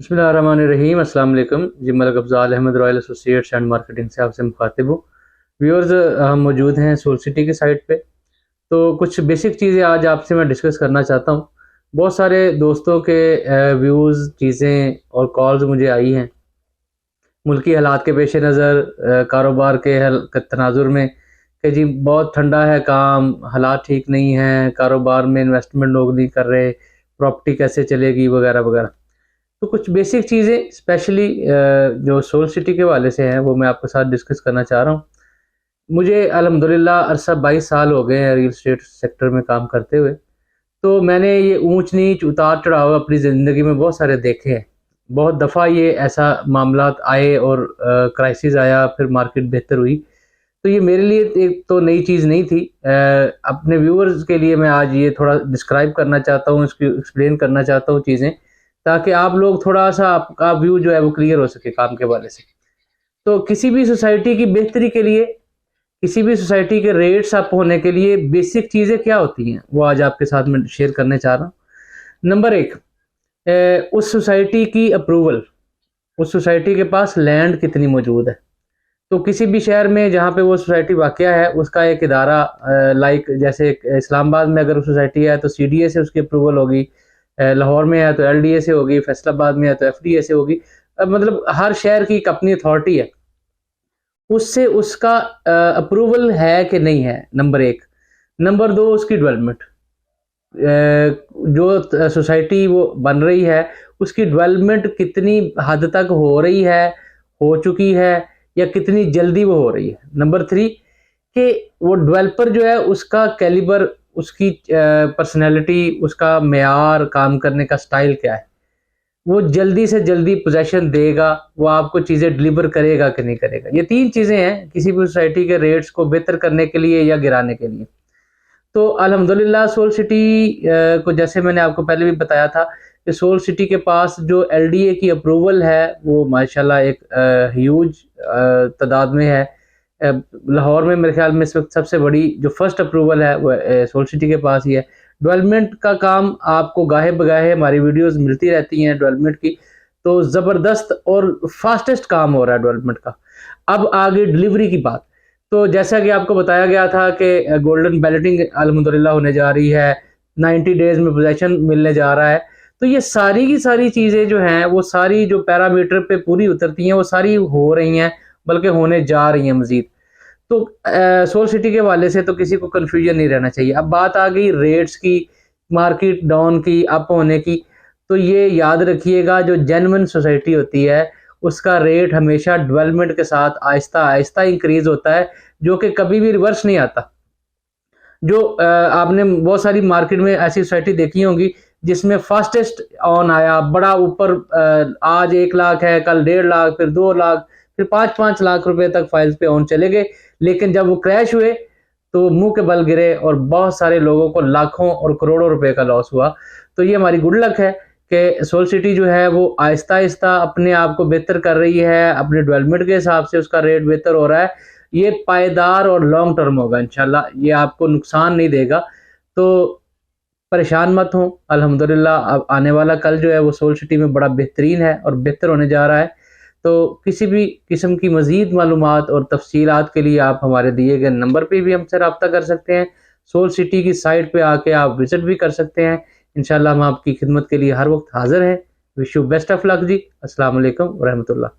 बिस्मिल्लाहिर्रहमानिर्रहीम। अस्सलाम वालेकुम जी। Malik Afzal Ahmed royal associates and marketing से आपसे मुखातिब हूँ। व्यूअर्स, हम मौजूद हैं सोल सिटी की साइट पे। तो कुछ बेसिक चीज़ें आज आपसे मैं डिस्कस करना चाहता हूँ। बहुत सारे दोस्तों के व्यूज़, चीज़ें और कॉल्स मुझे आई हैं मुल्की हालात के पेश नज़र, कारोबार के तनाजुर में, कि जी बहुत ठंडा है काम, हालात ठीक नहीं हैं, कारोबार में इन्वेस्टमेंट लोग नहीं कर रहे, प्रॉपर्टी कैसे चलेगी वगैरह वगैरह। तो कुछ बेसिक चीज़ें स्पेशली जो सोल सिटी के हवाले से हैं वो मैं आपके साथ डिस्कस करना चाह रहा हूँ। मुझे अल्हम्दुलिल्लाह अरसा 22 साल हो गए हैं रियल एस्टेट सेक्टर में काम करते हुए। तो मैंने ये ऊंच नीच, उतार चढ़ाव अपनी ज़िंदगी में बहुत सारे देखे हैं। बहुत दफ़ा ये ऐसा मामलात आए और क्राइसिस आया, फिर मार्केट बेहतर हुई। तो ये मेरे लिए एक तो नई चीज़ नहीं थी। अपने व्यूअर्स के लिए मैं आज ये थोड़ा डिस्क्राइब करना चाहता हूँ, इसकी एक्सप्लेन करना चाहता हूँ चीज़ें, ताकि आप लोग थोड़ा-सा, आपका व्यू जो है वो क्लियर हो सके काम के हवाले से। तो किसी भी सोसाइटी की बेहतरी के लिए, किसी भी सोसाइटी के रेट्स अप होने के लिए बेसिक चीज़ें क्या होती हैं, वो आज आपके साथ मैं शेयर करने चाह रहा हूँ। नंबर 1, उस सोसाइटी की अप्रूवल, उस सोसाइटी के पास लैंड कितनी मौजूद है। तो किसी भी शहर में जहाँ पे वो सोसाइटी वाक़या है, उसका एक इदारा, लाइक जैसे इस्लामाबाद में अगर सोसाइटी है तो सीडीए से उसकी अप्रूवल होगी, लाहौर में है तो एलडीए से होगी, फैसलाबाद में है तो एफडीए से होगी। मतलब हर शहर की एक अपनी अथॉरिटी है, उससे उसका अप्रूवल है कि नहीं है, नंबर 1। नंबर 2, उसकी डेवलपमेंट, जो सोसाइटी वो बन रही है उसकी डेवलपमेंट कितनी हद तक हो रही है, हो चुकी है, या कितनी जल्दी वो हो रही है। नंबर 3, कि वो डेवलपर जो है उसका कैलिबर, उसकी पर्सनैलिटी, उसका मेयार, काम करने का स्टाइल क्या है, वो जल्दी से जल्दी पोजेशन देगा, वो आपको चीज़ें डिलीवर करेगा कि नहीं करेगा। ये 3 चीज़ें हैं किसी भी सोसाइटी के रेट्स को बेहतर करने के लिए या गिराने के लिए। तो अल्हम्दुलिल्लाह सोल सिटी को, जैसे मैंने आपको पहले भी बताया था, कि सोल सिटी के पास जो एलडीए की अप्रूवल है वो माशाल्लाह एक ह्यूज तादाद में है। लाहौर में मेरे ख्याल में इस वक्त सबसे बड़ी जो फर्स्ट अप्रूवल है वो सोल सिटी के पास ही है। डेवलपमेंट का काम आपको गाहे बगाहे हमारी वीडियोस मिलती रहती हैं डेवलपमेंट की। तो ज़बरदस्त और फास्टेस्ट काम हो रहा है डेवलपमेंट का। अब आगे डिलीवरी की बात। तो जैसा कि आपको बताया गया था कि गोल्डन बैलेटिंग अल्हम्दुलिल्लाह होने जा रही है, 90 डेज में पोजेशन मिलने जा रहा है। तो ये सारी की सारी चीज़ें जो हैं, वो सारी जो पैरामीटर पे पूरी उतरती हैं, वो सारी हो रही हैं, बल्कि होने जा रही हैं मज़ीद। तो सोल सिटी के हवाले से तो किसी को कन्फ्यूजन नहीं रहना चाहिए। अब बात आ गई रेट्स की, मार्केट डाउन की, अप होने की। तो ये याद रखिएगा, जो जेन्युइन सोसाइटी होती है उसका रेट हमेशा डेवलपमेंट के साथ आहिस्ता आहिस्ता इंक्रीज होता है, जो कि कभी भी रिवर्स नहीं आता। जो आपने बहुत सारी मार्केट में ऐसी सोसाइटी देखी होंगी जिसमें फास्टेस्ट ऑन आया, बड़ा ऊपर, आज 1 लाख है, कल 1.5 लाख, फिर 2 लाख, फिर 5-5 लाख रुपए तक फाइल्स पे ऑन चले गए। लेकिन जब वो क्रैश हुए तो मुंह के बल गिरे और बहुत सारे लोगों को लाखों और करोड़ों रुपए का लॉस हुआ। तो ये हमारी गुड लक है कि सोल सिटी जो है वो आहिस्ता आहिस्ता अपने आप को बेहतर कर रही है, अपने डेवलपमेंट के हिसाब से उसका रेट बेहतर हो रहा है। ये पायदार और लॉन्ग टर्म होगा इंशाल्लाह, ये आपको नुकसान नहीं देगा। तो परेशान मत हो, अल्हम्दुलिल्लाह अब आने वाला कल जो है वो सोल सिटी में बड़ा बेहतरीन है और बेहतर होने जा रहा है। तो किसी भी किस्म की मज़ीद मालूमात और तफसीलात के लिए आप हमारे दिए गए नंबर पे भी हमसे रब्ता कर सकते हैं। सोल सिटी की साइट पे आके आप विज़िट भी कर सकते हैं। इंशाल्लाह हम आपकी खिदमत के लिए हर वक्त हाज़िर हैं। Wish you best of luck जी। अस्सलाम वालेकुम व रहमतुल्लाह।